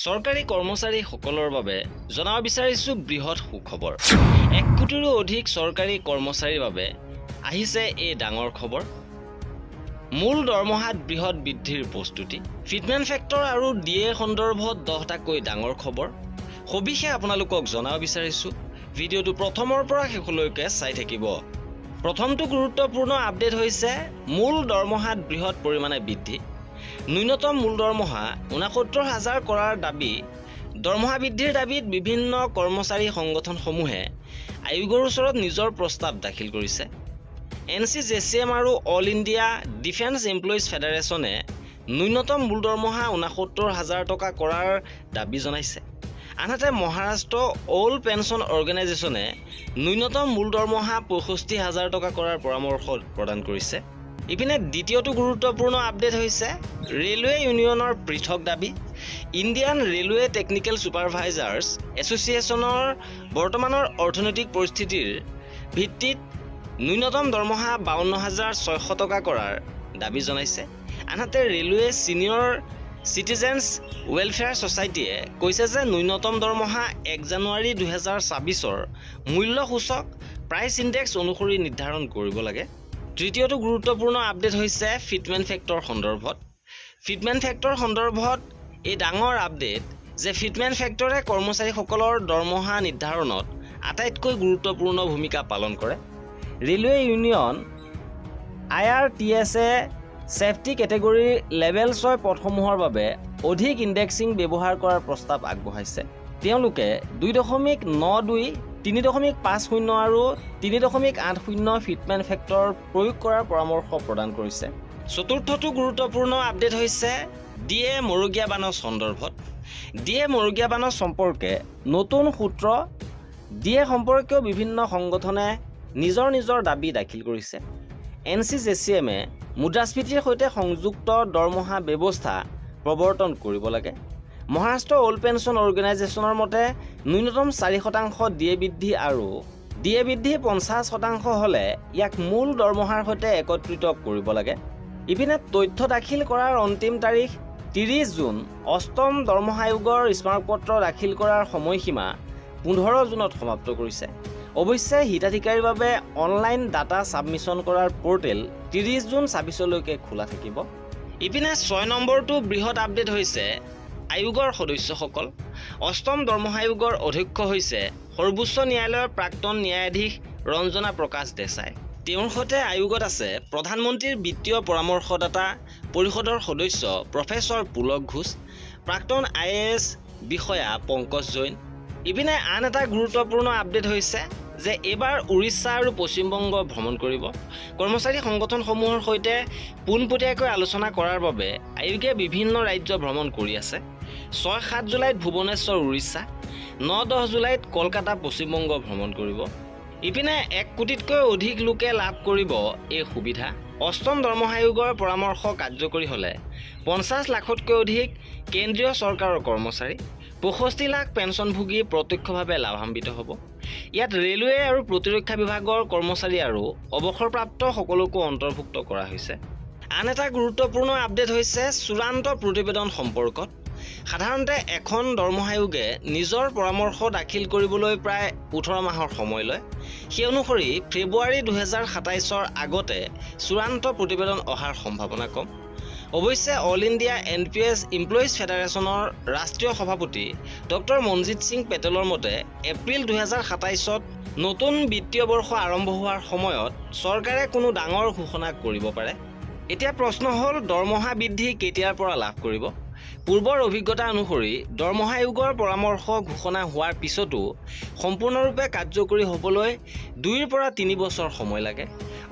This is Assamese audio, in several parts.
চৰকাৰী কৰ্মচাৰীসকলৰ বাবে জনাব বিচাৰিছো বৃহৎ সুখবৰ। 1 কোটিৰো অধিক চৰকাৰী কৰ্মচাৰীৰ বাবে আহিছে এই ডাঙৰ খবৰ। মূল দৰমহাত বৃহৎ বৃদ্ধিৰ প্ৰস্তুতি, ফিটমেন্ট ফেক্টৰ আৰু ডিএ সন্দৰ্ভত 10টাকৈ ডাঙৰ খবৰ। সবিশেষ আপোনালোকক জনাব বিচাৰিছো। ভিডিঅ'টো প্ৰথমৰ পৰা শেষলৈকে চাই থাকিব। প্ৰথমটো গুৰুত্বপূৰ্ণ আপডেট হৈছে মূল দৰমহাত বৃহৎ পৰিমাণে বৃদ্ধি। ন্যূনতম মূল দৰমহা 69,000 কৰাৰ দাবী। দৰমহা বৃদ্ধিৰ দাবীত বিভিন্ন কৰ্মচাৰী সংগঠনসমূহে আয়োগৰ ওচৰত নিজৰ প্ৰস্তাৱ দাখিল কৰিছে। NCJCM আৰু অল ইণ্ডিয়া ডিফেন্স এমপ্লয়িজ ফেডাৰেচনে ন্যূনতম মূল দৰমহা 69,000 টকা কৰাৰ দাবী জনাইছে। আনহাতে মহাৰাষ্ট্ৰ অল পেঞ্চন অৰ্গেনাইজেশ্যনে ন্যূনতম মূল দৰমহা 65,000 টকা কৰাৰ পৰামৰ্শ প্ৰদান কৰিছে। ইপিনে দ্বিতীয়টো গুৰুত্বপূৰ্ণ আপডেট হৈছে ৰেলৱে ইউনিয়নৰ পৃথক দাবী। ইণ্ডিয়ান ৰেলৱে টেকনিকেল ছুপাৰভাইজাৰ্ছ এছ'চিয়েশ্যনৰ বৰ্তমানৰ অৰ্থনৈতিক পৰিস্থিতিৰ ভিত্তিত ন্যূনতম দৰমহা 52,600 টকা কৰাৰ দাবী জনাইছে। আনহাতে ৰেলৱে ছিনিয়ৰ চিটিজেন্স ৱেলফেয়াৰ ছ'চাইটিয়ে কৈছে যে ন্যূনতম দৰমহা 1 জানুৱাৰী 2024 মূল্য সূচক প্ৰাইচ ইণ্ডেক্স অনুসৰি নিৰ্ধাৰণ কৰিব লাগে। তৃতীয়টো গুৰুত্বপূৰ্ণ আপডেট হৈছে ফিটমেন্ট ফেক্টৰ সন্দৰ্ভত। ফিটমেন্ট ফেক্টৰ সন্দৰ্ভত এই ডাঙৰ আপডেট যে ফিটমেন্ট ফেক্টৰে কৰ্মচাৰীসকলৰ দৰমহা নিৰ্ধাৰণত আটাইতকৈ গুৰুত্বপূৰ্ণ ভূমিকা পালন কৰে। ৰেলৱে ইউনিয়ন IRTS-এ ছেফটি কেটেগৰী লেভেল 6 পদসমূহৰ বাবে অধিক ইণ্ডেক্সিং ব্যৱহাৰ কৰাৰ প্ৰস্তাৱ আগবঢ়াইছে। তেওঁলোকে 2.92, 3.50 আৰু 3.80 ফিটমেন্ট ফেক্টৰ প্ৰয়োগ কৰাৰ পৰামৰ্শ প্ৰদান কৰিছে। চতুৰ্থটো গুৰুত্বপূৰ্ণ আপডেট হৈছে ডিএ মৰুগীয়া বানচ সন্দৰ্ভত। ডিএ মৰুগীয়া বানচ সম্পৰ্কে নতুন সূত্ৰ। ডিএ সম্পৰ্কীয় বিভিন্ন সংগঠনে নিজৰ দাবী দাখিল কৰিছে। NCJCM-এ মুদ্ৰাস্ফীতিৰ সৈতে সংযুক্ত দৰমহা ব্যৱস্থা প্ৰৱৰ্তন কৰিব লাগে। মহাৰাষ্ট্ৰ অল পেঞ্চন অৰ্গেনাইজেশ্যনৰ মতে ন্যূনতম 4% ডিএ বৃদ্ধি আৰু ডিএ বৃদ্ধি 50% হ'লে ইয়াক মূল দৰমহাৰ সৈতে একত্ৰিত কৰিব লাগে। ইপিনে তথ্য দাখিল কৰাৰ অন্তিম তাৰিখ 30 জুন। অষ্টম দৰমহা আয়োগৰ স্মাৰকপত্ৰ দাখিল কৰাৰ সময়সীমা 15 জুনত সমাপ্ত কৰিছে। অৱশ্যে হিতাধিকাৰীৰ বাবে অনলাইন ডাটা ছাবমিছন কৰাৰ পৰ্টেল 30 জুন 2024লৈকে খোলা থাকিব। ইপিনে 6 নম্বৰটো বৃহৎ আপডেট হৈছে আয়োগৰ সদস্যসকল। অষ্টম দৰমহা আয়োগৰ অধ্যক্ষ হৈছে সৰ্বোচ্চ ন্যায়ালয়ৰ প্ৰাক্তন ন্যায়াধীশ ৰঞ্জনা প্ৰকাশ দেশাই। তেওঁৰ সৈতে আয়োগত আছে প্ৰধানমন্ত্ৰীৰ বিত্তীয় পৰামৰ্শদাতা পৰিষদৰ সদস্য প্ৰফেচৰ পুলক ঘোষ, প্ৰাক্তন IAS বিষয়া পংকজ জৈন। ইপিনে আন এটা গুৰুত্বপূৰ্ণ আপডেট হৈছে যে এইবাৰ উৰিষ্যা আৰু পশ্চিমবংগ ভ্ৰমণ কৰিব। কৰ্মচাৰী সংগঠনসমূহৰ সৈতে পোনপটীয়াকৈ আলোচনা কৰাৰ বাবে আয়োগে বিভিন্ন ৰাজ্য ভ্ৰমণ কৰি আছে। 6-7 জুলাইত ভুৱনেশ্বৰ উৰিষ্যা, 9-10 জুলাইত কলকাতা পশ্চিমবংগ ভ্ৰমণ কৰিব। ইপিনে 1 কোটিতকৈ অধিক লোকে লাভ কৰিব এই সুবিধা। অষ্টম দৰমহা আয়োগৰ পৰামৰ্শ কাৰ্যকৰী হ'লে 50 লাখতকৈ অধিক কেন্দ্ৰীয় চৰকাৰৰ কৰ্মচাৰী, 65 লাখ পেঞ্চনভোগী প্ৰত্যক্ষভাৱে লাভান্বিত হ'ব। ইয়াত ৰেলৱে আৰু প্ৰতিৰক্ষা বিভাগৰ কৰ্মচাৰী আৰু অৱসৰপ্ৰাপ্ত সকলোকো অন্তৰ্ভুক্ত কৰা হৈছে। আন এটা গুৰুত্বপূৰ্ণ আপডেট হৈছে চূড়ান্ত প্ৰতিবেদন সম্পৰ্কত। সাধাৰণতে এখন দৰমহা আয়োগে নিজৰ পৰামৰ্শ দাখিল কৰিবলৈ প্ৰায় 18 মাহৰ সময় লয়। সেই অনুসৰি ফেব্ৰুৱাৰী 2027ৰ আগতে চূড়ান্ত প্ৰতিবেদন অহাৰ সম্ভাৱনা কম। অৱশ্যে অল ইণ্ডিয়া NPS এমপ্লয়িজ ফেডাৰেচনৰ ৰাষ্ট্ৰীয় সভাপতি ডক্টৰ মনজিৎ সিং পেটেলৰ মতে এপ্ৰিল 2027ত নতুন বিত্তীয় বৰ্ষ আৰম্ভ হোৱাৰ সময়ত চৰকাৰে কোনো ডাঙৰ ঘোষণা কৰিব পাৰে। এতিয়া প্ৰশ্ন হ'ল দৰমহা বৃদ্ধি কেতিয়াৰ পৰা লাভ কৰিব? পূৰ্বৰ অভিজ্ঞতা অনুসৰি দৰমহা আয়োগৰ পৰামৰ্শ ঘোষণা হোৱাৰ পিছতো সম্পূৰ্ণৰূপে কাৰ্যকৰী হ'বলৈ 2 পৰা 3 বছৰ সময় লাগে।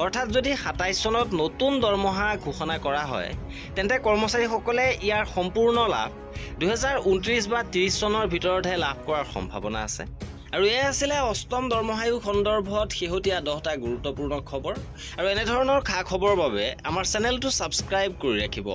অৰ্থাৎ যদি 27 চনত নতুন দৰমহা ঘোষণা কৰা হয় তেন্তে কৰ্মচাৰীসকলে ইয়াৰ সম্পূৰ্ণ লাভ 2029 বা 30 চনৰ ভিতৰতহে লাভ কৰাৰ সম্ভাৱনা আছে। আৰু এয়া আছিলে অষ্টম দৰমহা আয়োগ সন্দৰ্ভত শেহতীয়া 10টা গুৰুত্বপূৰ্ণ খবৰ। আৰু এনেধৰণৰ খা খবৰৰ বাবে আমাৰ চেনেলটো ছাবস্ক্ৰাইব কৰি ৰাখিব।